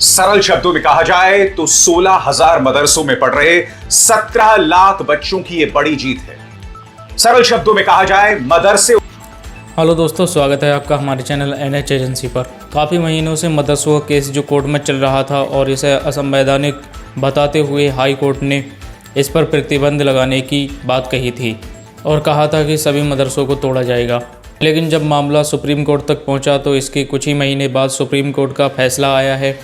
सरल शब्दों में कहा जाए तो 16,000 मदरसों में पढ़ रहे 17 लाख बच्चों की यह बड़ी जीत है। सरल शब्दों में कहा जाए मदरसे। हेलो दोस्तों, स्वागत है आपका हमारे चैनल NH एजेंसी पर। काफ़ी महीनों से मदरसों का केस जो कोर्ट में चल रहा था और इसे असंवैधानिक बताते हुए हाई कोर्ट ने इस पर प्रतिबंध लगाने की बात कही थी और कहा था कि सभी मदरसों को तोड़ा जाएगा। लेकिन जब मामला सुप्रीम कोर्ट तक पहुंचा तो इसके कुछ ही महीने बाद सुप्रीम कोर्ट का फैसला आया है।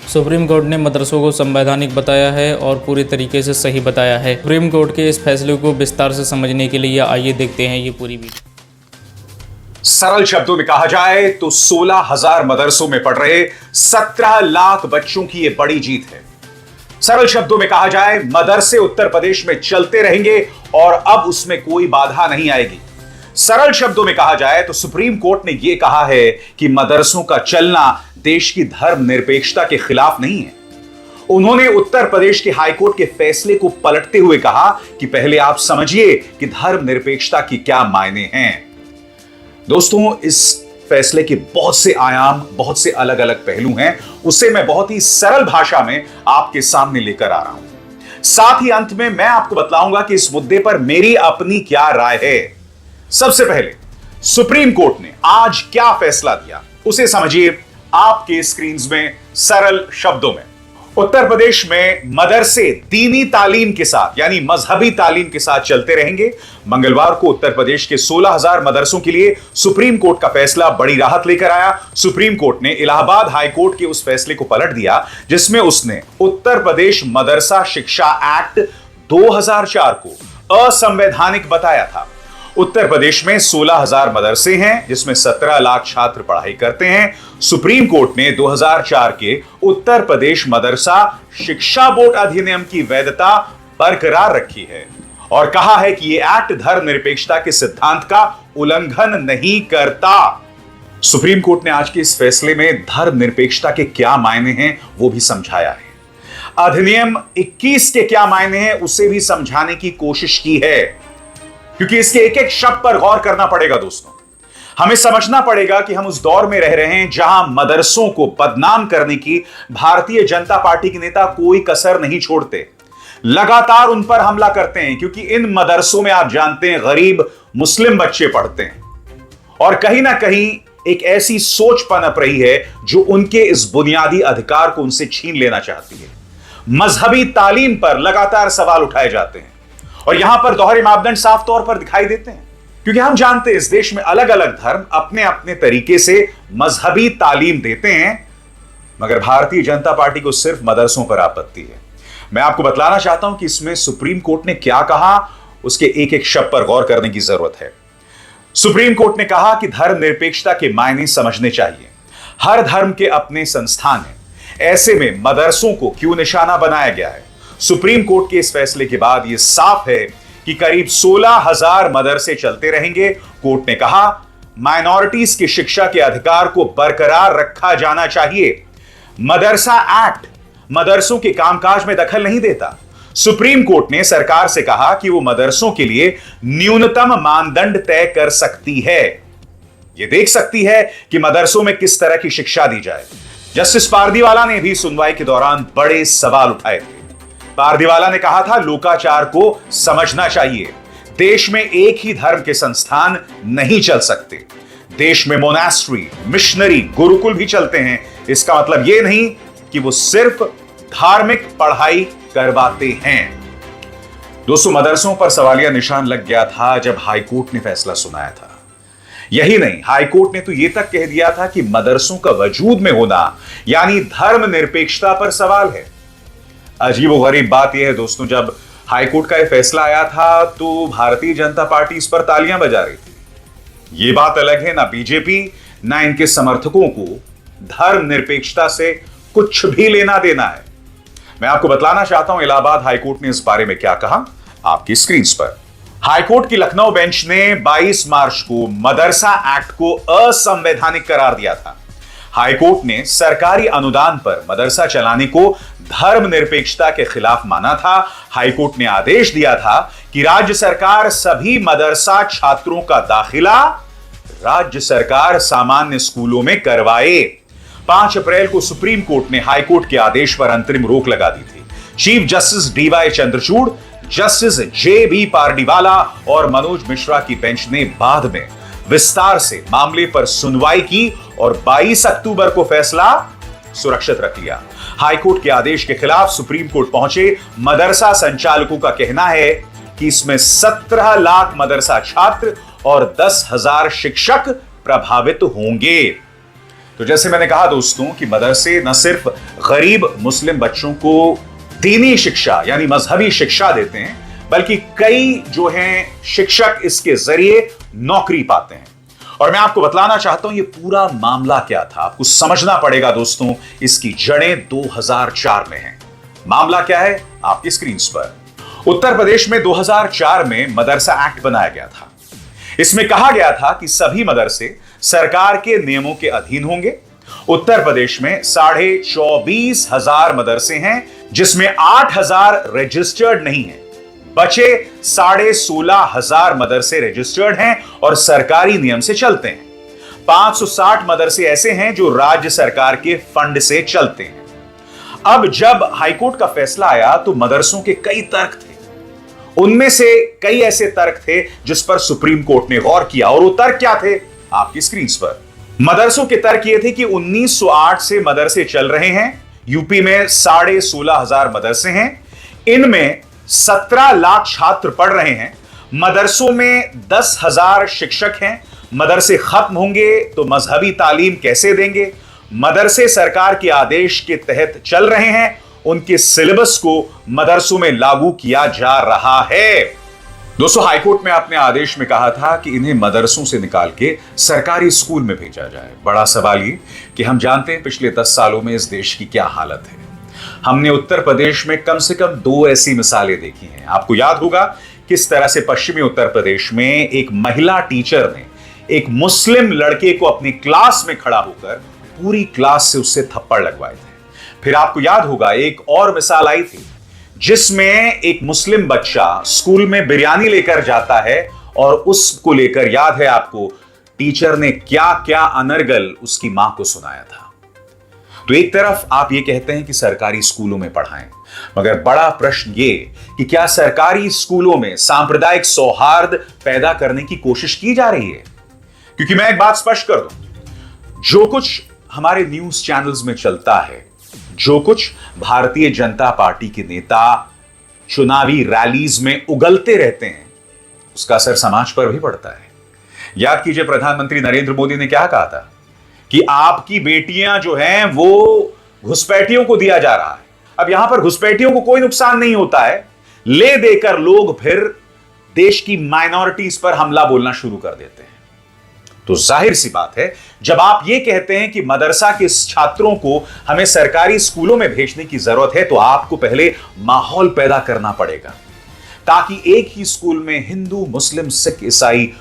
सुप्रीम कोर्ट ने मदरसों को संवैधानिक बताया है और पूरी तरीके से सही बताया है। सुप्रीम कोर्ट के इस फैसले को विस्तार से समझने के लिए आइए देखते हैं ये पूरी वीडियो। सरल शब्दों में कहा जाए तो 16,000 मदरसों में पढ़ रहे 17 लाख बच्चों की यह बड़ी जीत है। सरल शब्दों में कहा जाए मदरसे उत्तर प्रदेश में चलते रहेंगे और अब उसमें कोई बाधा नहीं आएगी। सरल शब्दों में कहा जाए तो सुप्रीम कोर्ट ने यह कहा है कि मदरसों का चलना देश की धर्मनिरपेक्षता के खिलाफ नहीं है। उन्होंने उत्तर प्रदेश के हाईकोर्ट के फैसले को पलटते हुए कहा कि पहले आप समझिए कि धर्मनिरपेक्षता की क्या मायने हैं। दोस्तों, इस फैसले के बहुत से आयाम, बहुत से अलग अलग पहलू हैं, उसे मैं बहुत ही सरल भाषा में आपके सामने लेकर आ रहा हूं। साथ ही अंत में मैं आपको बतलाऊंगा कि इस मुद्दे पर मेरी अपनी क्या राय है। सबसे पहले सुप्रीम कोर्ट ने आज क्या फैसला दिया उसे समझिए आपके स्क्रीन में सरल शब्दों में। उत्तर प्रदेश में मदरसे दीनी तालीम के साथ यानी मजहबी तालीम के साथ चलते रहेंगे। मंगलवार को उत्तर प्रदेश के 16,000 मदरसों के लिए सुप्रीम कोर्ट का फैसला बड़ी राहत लेकर आया। सुप्रीम कोर्ट ने इलाहाबाद हाई कोर्ट के उस फैसले को पलट दिया जिसमें उसने उत्तर प्रदेश मदरसा शिक्षा एक्ट 2004 को असंवैधानिक बताया था। उत्तर प्रदेश में 16,000 मदरसे हैं जिसमें 17 लाख छात्र पढ़ाई करते हैं। सुप्रीम कोर्ट ने 2004 के उत्तर प्रदेश मदरसा शिक्षा बोर्ड अधिनियम की वैधता बरकरार रखी है और कहा है कि यह एक्ट धर्मनिरपेक्षता के सिद्धांत का उल्लंघन नहीं करता। सुप्रीम कोर्ट ने आज के इस फैसले में धर्मनिरपेक्षता के क्या मायने हैं वो भी समझाया है। अधिनियम 21 के क्या मायने हैं उसे भी समझाने की कोशिश की है, क्योंकि इसके एक एक शब्द पर गौर करना पड़ेगा। दोस्तों, हमें समझना पड़ेगा कि हम उस दौर में रह रहे हैं जहां मदरसों को बदनाम करने की भारतीय जनता पार्टी के नेता कोई कसर नहीं छोड़ते, लगातार उन पर हमला करते हैं, क्योंकि इन मदरसों में आप जानते हैं गरीब मुस्लिम बच्चे पढ़ते हैं और कहीं ना कहीं एक ऐसी सोच पनप रही है जो उनके इस बुनियादी अधिकार को उनसे छीन लेना चाहती है। मजहबी तालीम पर लगातार सवाल उठाए जाते हैं और यहां पर दोहरे मापदंड साफ तौर पर दिखाई देते हैं, क्योंकि हम जानते हैं इस देश में अलग अलग धर्म अपने अपने तरीके से मजहबी तालीम देते हैं, मगर भारतीय जनता पार्टी को सिर्फ मदरसों पर आपत्ति है। मैं आपको बतलाना चाहता हूं कि इसमें सुप्रीम कोर्ट ने क्या कहा, उसके एक एक शब्द पर गौर करने की जरूरत है। सुप्रीम कोर्ट ने कहा कि धर्मनिरपेक्षता के मायने समझने चाहिए। हर धर्म के अपने संस्थान हैं, ऐसे में मदरसों को क्यों निशाना बनाया गया है। सुप्रीम कोर्ट के इस फैसले के बाद यह साफ है कि करीब 16,000 मदरसे चलते रहेंगे। कोर्ट ने कहा माइनॉरिटीज की शिक्षा के अधिकार को बरकरार रखा जाना चाहिए। मदरसा एक्ट मदरसों के कामकाज में दखल नहीं देता। सुप्रीम कोर्ट ने सरकार से कहा कि वो मदरसों के लिए न्यूनतम मानदंड तय कर सकती है। यह देख सकती है कि मदरसों में किस तरह की शिक्षा दी जाए। जस्टिस पारदीवाला ने भी सुनवाई के दौरान बड़े सवाल उठाए थे। पारदीवाला ने कहा था लोकाचार को समझना चाहिए। देश में एक ही धर्म के संस्थान नहीं चल सकते। देश में मोनास्ट्री, मिशनरी, गुरुकुल भी चलते हैं। इसका मतलब यह नहीं कि वो सिर्फ धार्मिक पढ़ाई करवाते हैं। दोस्तों, मदरसों पर सवालिया निशान लग गया था जब हाईकोर्ट ने फैसला सुनाया था। यही नहीं, हाईकोर्ट ने तो यह तक कह दिया था कि मदरसों का वजूद में होना यानी धर्मनिरपेक्षता पर सवाल है। अजीबोगरीब बात यह है दोस्तों, जब हाईकोर्ट का यह फैसला आया था तो भारतीय जनता पार्टी इस पर तालियां बजा रही थी। यह बात अलग है, ना बीजेपी ना इनके समर्थकों को धर्मनिरपेक्षता से कुछ भी लेना देना है। मैं आपको बतलाना चाहता हूं इलाहाबाद हाईकोर्ट ने इस बारे में क्या कहा, आपकी स्क्रीन पर। हाईकोर्ट की लखनऊ बेंच ने 22 मार्च को मदरसा एक्ट को असंवैधानिक करार दिया था। हाईकोर्ट ने सरकारी अनुदान पर मदरसा चलाने को धर्मनिरपेक्षता के खिलाफ माना था। हाईकोर्ट ने आदेश दिया था कि राज्य सरकार सभी मदरसा छात्रों का दाखिला राज्य सरकार सामान्य स्कूलों में करवाए। 5 अप्रैल को सुप्रीम कोर्ट ने हाई कोर्ट के आदेश पर अंतरिम रोक लगा दी थी। Chief justice DY Chandrachud, justice JB. Pardiwala और मनोज मिश्रा की बेंच ने बाद में विस्तार से मामले पर सुनवाई की और 22 अक्टूबर को फैसला सुरक्षित रख लिया। हाईकोर्ट के आदेश के खिलाफ सुप्रीम कोर्ट पहुंचे मदरसा संचालकों का कहना है कि इसमें 17 लाख मदरसा छात्र और 10,000 शिक्षक प्रभावित होंगे। तो जैसे मैंने कहा दोस्तों कि मदरसे न सिर्फ गरीब मुस्लिम बच्चों को दीनी शिक्षा यानी मजहबी शिक्षा देते हैं, बल्कि कई जो हैं शिक्षक इसके जरिए नौकरी पाते हैं। और मैं आपको बतलाना चाहता हूं ये पूरा मामला क्या था। आपको समझना पड़ेगा दोस्तों, इसकी जड़ें 2004 में हैं। मामला क्या है आपकी स्क्रीन पर। उत्तर प्रदेश में 2004 में मदरसा एक्ट बनाया गया था। इसमें कहा गया था कि सभी मदरसे सरकार के नियमों के अधीन होंगे। उत्तर प्रदेश में 24,500 मदरसे हैं, जिसमें 8,000 रजिस्टर्ड नहीं हैं। बचे 16,500 मदरसे रजिस्टर्ड हैं और सरकारी नियम से चलते हैं। 560 मदरसे ऐसे हैं जो राज्य सरकार के फंड से चलते हैं। अब जब हाईकोर्ट का फैसला आया तो मदरसों के कई तर्क थे। उनमें से कई ऐसे तर्क थे जिस पर सुप्रीम कोर्ट ने गौर किया, और वो तर्क क्या थे आपकी स्क्रीन पर। मदरसों के तर्क ये थे कि 1908 से मदरसे चल रहे हैं। यूपी में 16,500 मदरसे हैं, इनमें 17 लाख छात्र पढ़ रहे हैं। मदरसों में 10,000 शिक्षक हैं। मदरसे खत्म होंगे तो मजहबी तालीम कैसे देंगे? मदरसे सरकार के आदेश के तहत चल रहे हैं, उनके सिलेबस को मदरसों में लागू किया जा रहा है। दोस्तों, हाईकोर्ट में आपने आदेश में कहा था कि इन्हें मदरसों से निकाल के सरकारी स्कूल में भेजा जाए। बड़ा सवाल ये कि हम जानते हैं पिछले 10 सालों में इस देश की क्या हालत है। हमने उत्तर प्रदेश में कम से कम 2 ऐसी मिसालें देखी हैं। आपको याद होगा किस तरह से पश्चिमी उत्तर प्रदेश में एक महिला टीचर ने एक मुस्लिम लड़के को अपनी क्लास में खड़ा होकर पूरी क्लास से उससे थप्पड़ लगवाए थे। फिर आपको याद होगा एक और मिसाल आई थी जिसमें एक मुस्लिम बच्चा स्कूल में बिरयानी लेकर जाता है और उसको लेकर, याद है आपको, टीचर ने क्या क्या अनर्गल उसकी मां को सुनाया था। तो एक तरफ आप ये कहते हैं कि सरकारी स्कूलों में पढ़ाएं, मगर बड़ा प्रश्न ये कि क्या सरकारी स्कूलों में सांप्रदायिक सौहार्द पैदा करने की कोशिश की जा रही है? क्योंकि मैं एक बात स्पष्ट कर दूं, जो कुछ हमारे न्यूज चैनल्स में चलता है, जो कुछ भारतीय जनता पार्टी के नेता चुनावी रैलीज में उगलते रहते हैं, उसका असर समाज पर भी पड़ता है। याद कीजिए प्रधानमंत्री नरेंद्र मोदी ने क्या कहा था कि आपकी बेटियां जो हैं वो घुसपैठियों को दिया जा रहा है। अब यहां पर घुसपैठियों को कोई नुकसान नहीं होता है, ले देकर लोग फिर देश की माइनॉरिटीज पर हमला बोलना शुरू कर देते हैं। तो जाहिर सी बात है, जब आप ये कहते हैं कि मदरसा के छात्रों को हमें सरकारी स्कूलों में भेजने की जरूरत है, तो आपको पहले माहौल पैदा करना पड़ेगा ताकि एक ही स्कूल में हिंदू, मुस्लिम, सिख, ईसाई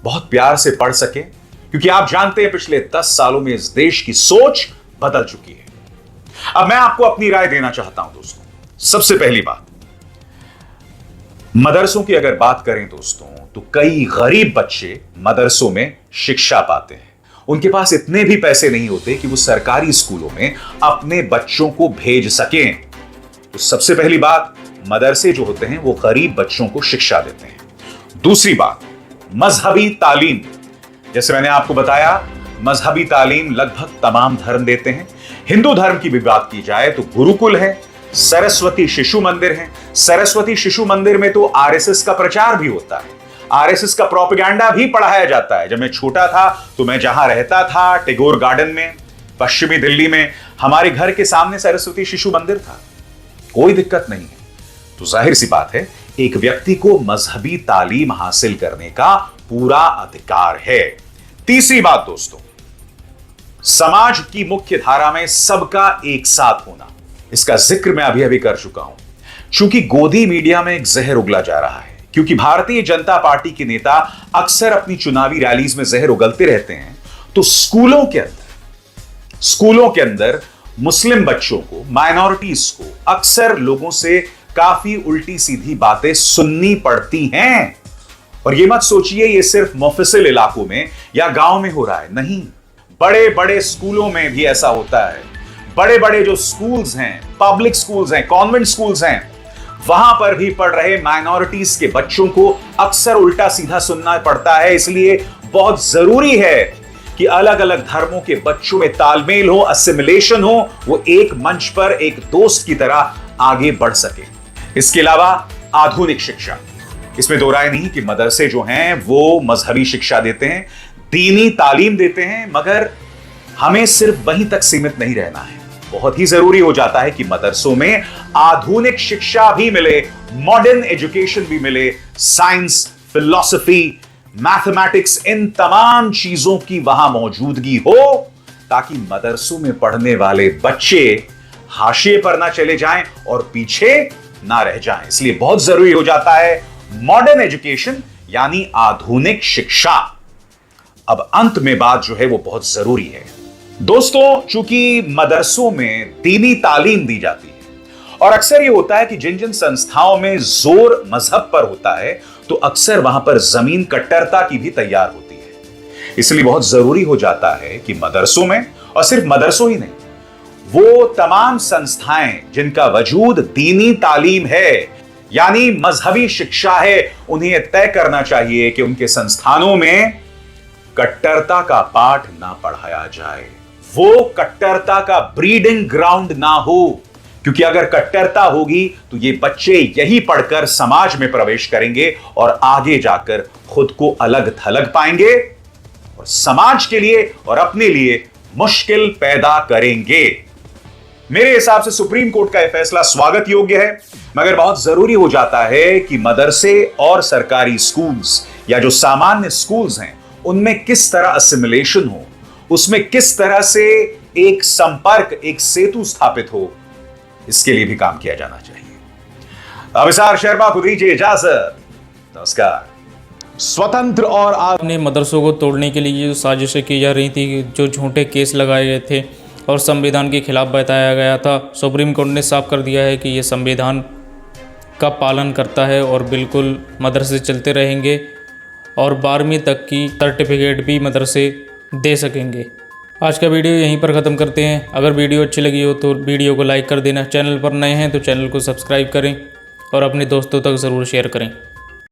बहुत प्यार से पढ़ सके। क्योंकि आप जानते हैं पिछले 10 सालों में इस देश की सोच बदल चुकी है। अब मैं आपको अपनी राय देना चाहता हूं दोस्तों। सबसे पहली बात, मदरसों की अगर बात करें दोस्तों, तो कई गरीब बच्चे मदरसों में शिक्षा पाते हैं। उनके पास इतने भी पैसे नहीं होते कि वो सरकारी स्कूलों में अपने बच्चों को भेज सकें। तो सबसे पहली बात, मदरसे जो होते हैं वो गरीब बच्चों को शिक्षा देते हैं। दूसरी बात, मजहबी तालीम। जैसे मैंने आपको बताया, मजहबी तालीम लगभग तमाम धर्म देते हैं। हिंदू धर्म की भी बात की जाए तो गुरुकुल है, सरस्वती शिशु मंदिर है। सरस्वती शिशु मंदिर में तो आरएसएस का प्रचार भी होता है, आरएसएस का प्रोपेगेंडा भी पढ़ाया जाता है। जब मैं छोटा था तो मैं जहां रहता था टैगोर गार्डन में, पश्चिमी दिल्ली में, हमारे घर के सामने सरस्वती शिशु मंदिर था। कोई दिक्कत नहीं है। तो जाहिर सी बात है, एक व्यक्ति को मजहबी तालीम हासिल करने का पूरा अधिकार है। तीसरी बात दोस्तों, समाज की मुख्य धारा में सबका एक साथ होना। इसका जिक्र मैं अभी अभी कर चुका हूं। चूंकि गोदी मीडिया में एक जहर उगला जा रहा है, क्योंकि भारतीय जनता पार्टी के नेता अक्सर अपनी चुनावी रैलीज में जहर उगलते रहते हैं, तो स्कूलों के अंदर मुस्लिम बच्चों को, माइनॉरिटीज को अक्सर लोगों से काफी उल्टी सीधी बातें सुननी पड़ती हैं। और ये मत सोचिए ये सिर्फ मुफस्सिल इलाकों में या गांव में हो रहा है, नहीं, बड़े बड़े स्कूलों में भी ऐसा होता है। बड़े बड़े जो स्कूल्स हैं, पब्लिक स्कूल्स हैं, कॉन्वेंट स्कूल्स हैं, वहां पर भी पढ़ रहे माइनॉरिटीज के बच्चों को अक्सर उल्टा सीधा सुनना पड़ता है। इसलिए बहुत जरूरी है कि अलग अलग धर्मों के बच्चों में तालमेल हो, असिमिलेशन हो, वो एक मंच पर एक दोस्त की तरह आगे बढ़ सके। इसके अलावा आधुनिक शिक्षा, इसमें दो राय नहीं कि मदरसे जो हैं वो मजहबी शिक्षा देते हैं, दीनी तालीम देते हैं, मगर हमें सिर्फ वहीं तक सीमित नहीं रहना है। बहुत ही जरूरी हो जाता है कि मदरसों में आधुनिक शिक्षा भी मिले, मॉडर्न एजुकेशन भी मिले, साइंस, फिलॉसफी, मैथमेटिक्स, इन तमाम चीजों की वहां मौजूदगी हो, ताकि मदरसों में पढ़ने वाले बच्चे हाशिए पर ना चले जाएं और पीछे ना रह जाएं। इसलिए बहुत जरूरी हो जाता है मॉडर्न एजुकेशन, यानी आधुनिक शिक्षा। अब अंत में बात जो है वो बहुत जरूरी है दोस्तों, चूंकि मदरसों में दीनी तालीम दी जाती है और अक्सर ये होता है कि जिन जिन संस्थाओं में जोर मजहब पर होता है तो अक्सर वहां पर जमीन कट्टरता की भी तैयार होती है। इसलिए बहुत जरूरी हो जाता है कि मदरसों में, और सिर्फ मदरसों ही नहीं, वो तमाम संस्थाएं जिनका वजूद दीनी तालीम है यानी मजहबी शिक्षा है, उन्हें तय करना चाहिए कि उनके संस्थानों में कट्टरता का पाठ ना पढ़ाया जाए, वो कट्टरता का ब्रीडिंग ग्राउंड ना हो। क्योंकि अगर कट्टरता होगी तो ये बच्चे यही पढ़कर समाज में प्रवेश करेंगे और आगे जाकर खुद को अलग थलग पाएंगे और समाज के लिए और अपने लिए मुश्किल पैदा करेंगे। मेरे हिसाब से सुप्रीम कोर्ट का यह फैसला स्वागत योग्य है, मगर बहुत जरूरी हो जाता है कि मदरसे और सरकारी स्कूल्स या जो सामान्य स्कूल्स हैं उनमें किस तरह असिमिलेशन हो, उसमें किस तरह से एक संपर्क, एक सेतु स्थापित हो, इसके लिए भी काम किया जाना चाहिए। अभिसार शर्मा को दीजिए इजाजत। नमस्कार। स्वतंत्र और अपने मदरसों को तोड़ने के लिए जो साजिशें की जा रही थी, जो झूठे केस लगाए गए थे और संविधान के खिलाफ बताया गया था, सुप्रीम कोर्ट ने साफ कर दिया है कि ये संविधान का पालन करता है और बिल्कुल मदरसे चलते रहेंगे और 12वीं तक की सर्टिफिकेट भी मदरसे दे सकेंगे। आज का वीडियो यहीं पर ख़त्म करते हैं। अगर वीडियो अच्छी लगी हो तो वीडियो को लाइक कर देना, चैनल पर नए हैं तो चैनल को सब्सक्राइब करें और अपने दोस्तों तक ज़रूर शेयर करें।